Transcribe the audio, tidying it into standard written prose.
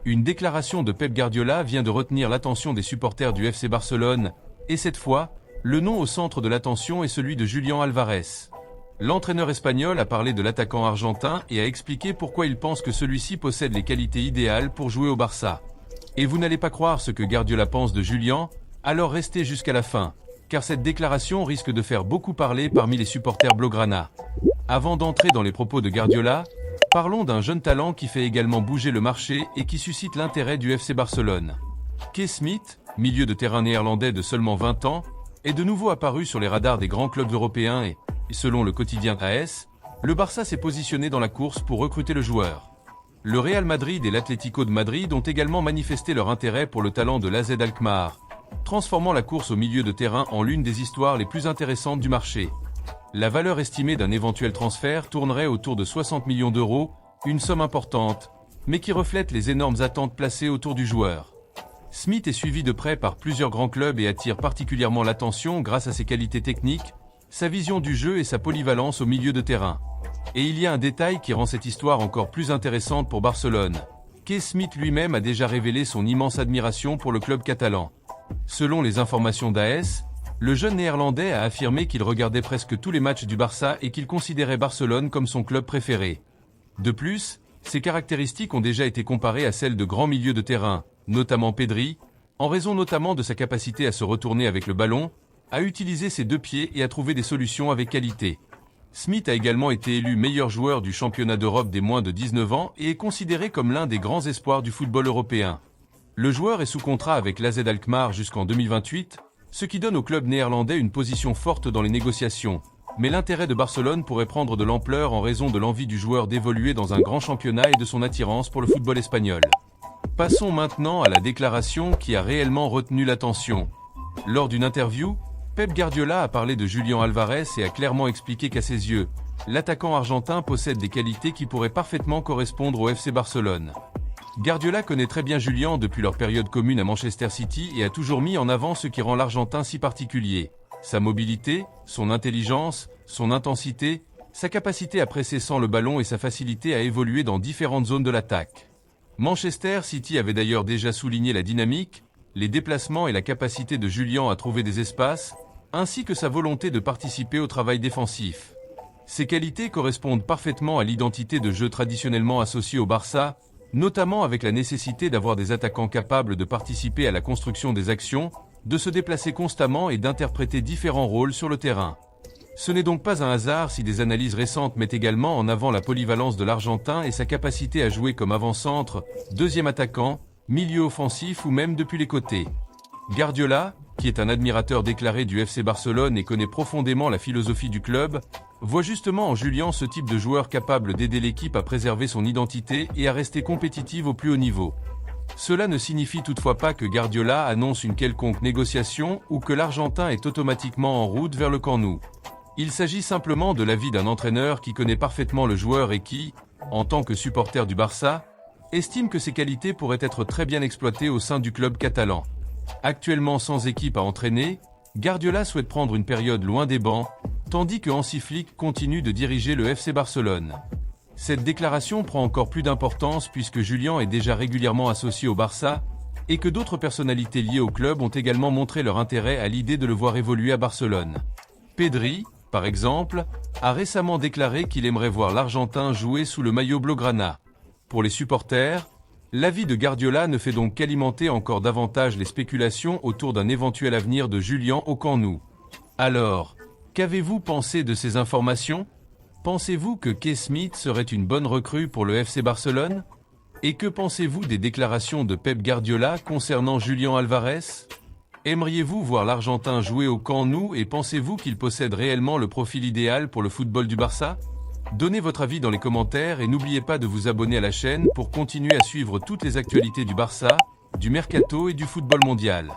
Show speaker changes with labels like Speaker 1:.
Speaker 1: Une déclaration de Pep Guardiola vient de retenir l'attention des supporters du FC Barcelone, et cette fois, le nom au centre de l'attention est celui de Julián Álvarez. L'entraîneur espagnol a parlé de l'attaquant argentin et a expliqué pourquoi il pense que celui-ci possède les qualités idéales pour jouer au Barça. Et vous n'allez pas croire ce que Guardiola pense de Julián, alors restez jusqu'à la fin, car cette déclaration risque de faire beaucoup parler parmi les supporters blaugrana. Avant d'entrer dans les propos de Guardiola, parlons d'un jeune talent qui fait également bouger le marché et qui suscite l'intérêt du FC Barcelone. Kay Smith, milieu de terrain néerlandais de seulement 20 ans, est de nouveau apparu sur les radars des grands clubs européens et, selon le quotidien AS, le Barça s'est positionné dans la course pour recruter le joueur. Le Real Madrid et l'Atlético de Madrid ont également manifesté leur intérêt pour le talent de l'AZ Alkmaar, transformant la course au milieu de terrain en l'une des histoires les plus intéressantes du marché. La valeur estimée d'un éventuel transfert tournerait autour de 60 millions d'euros, une somme importante, mais qui reflète les énormes attentes placées autour du joueur. Smith est suivi de près par plusieurs grands clubs et attire particulièrement l'attention grâce à ses qualités techniques, sa vision du jeu et sa polyvalence au milieu de terrain. Et il y a un détail qui rend cette histoire encore plus intéressante pour Barcelone. Kay Smith lui-même a déjà révélé son immense admiration pour le club catalan. Selon les informations d'AS, le jeune néerlandais a affirmé qu'il regardait presque tous les matchs du Barça et qu'il considérait Barcelone comme son club préféré. De plus, ses caractéristiques ont déjà été comparées à celles de grands milieux de terrain, notamment Pedri, en raison notamment de sa capacité à se retourner avec le ballon, à utiliser ses deux pieds et à trouver des solutions avec qualité. Smith a également été élu meilleur joueur du championnat d'Europe des moins de 19 ans et est considéré comme l'un des grands espoirs du football européen. Le joueur est sous contrat avec l'AZ Alkmaar jusqu'en 2028, ce qui donne au club néerlandais une position forte dans les négociations. Mais l'intérêt de Barcelone pourrait prendre de l'ampleur en raison de l'envie du joueur d'évoluer dans un grand championnat et de son attirance pour le football espagnol. Passons maintenant à la déclaration qui a réellement retenu l'attention. Lors d'une interview, Pep Guardiola a parlé de Julián Álvarez et a clairement expliqué qu'à ses yeux, l'attaquant argentin possède des qualités qui pourraient parfaitement correspondre au FC Barcelone. Guardiola connaît très bien Julián depuis leur période commune à Manchester City et a toujours mis en avant ce qui rend l'Argentin si particulier. Sa mobilité, son intelligence, son intensité, sa capacité à presser sans le ballon et sa facilité à évoluer dans différentes zones de l'attaque. Manchester City avait d'ailleurs déjà souligné la dynamique, les déplacements et la capacité de Julián à trouver des espaces, ainsi que sa volonté de participer au travail défensif. Ces qualités correspondent parfaitement à l'identité de jeu traditionnellement associée au Barça, notamment avec la nécessité d'avoir des attaquants capables de participer à la construction des actions, de se déplacer constamment et d'interpréter différents rôles sur le terrain. Ce n'est donc pas un hasard si des analyses récentes mettent également en avant la polyvalence de l'Argentin et sa capacité à jouer comme avant-centre, deuxième attaquant, milieu offensif ou même depuis les côtés. Guardiola, qui est un admirateur déclaré du FC Barcelone et connaît profondément la philosophie du club, voit justement en Julián ce type de joueur capable d'aider l'équipe à préserver son identité et à rester compétitive au plus haut niveau. Cela ne signifie toutefois pas que Guardiola annonce une quelconque négociation ou que l'Argentin est automatiquement en route vers le Camp Nou. Il s'agit simplement de l'avis d'un entraîneur qui connaît parfaitement le joueur et qui, en tant que supporter du Barça, estime que ses qualités pourraient être très bien exploitées au sein du club catalan. Actuellement sans équipe à entraîner, Guardiola souhaite prendre une période loin des bancs, tandis que Hansi Flick continue de diriger le FC Barcelone. Cette déclaration prend encore plus d'importance puisque Julián est déjà régulièrement associé au Barça et que d'autres personnalités liées au club ont également montré leur intérêt à l'idée de le voir évoluer à Barcelone. Pedri, par exemple, a récemment déclaré qu'il aimerait voir l'Argentin jouer sous le maillot blaugrana. Pour les supporters, l'avis de Guardiola ne fait donc qu'alimenter encore davantage les spéculations autour d'un éventuel avenir de Julián au Camp Nou. Alors, qu'avez-vous pensé de ces informations ? Pensez-vous que Kay Smith serait une bonne recrue pour le FC Barcelone ? Et que pensez-vous des déclarations de Pep Guardiola concernant Julián Álvarez ? Aimeriez-vous voir l'Argentin jouer au Camp Nou et pensez-vous qu'il possède réellement le profil idéal pour le football du Barça ? Donnez votre avis dans les commentaires et n'oubliez pas de vous abonner à la chaîne pour continuer à suivre toutes les actualités du Barça, du Mercato et du football mondial.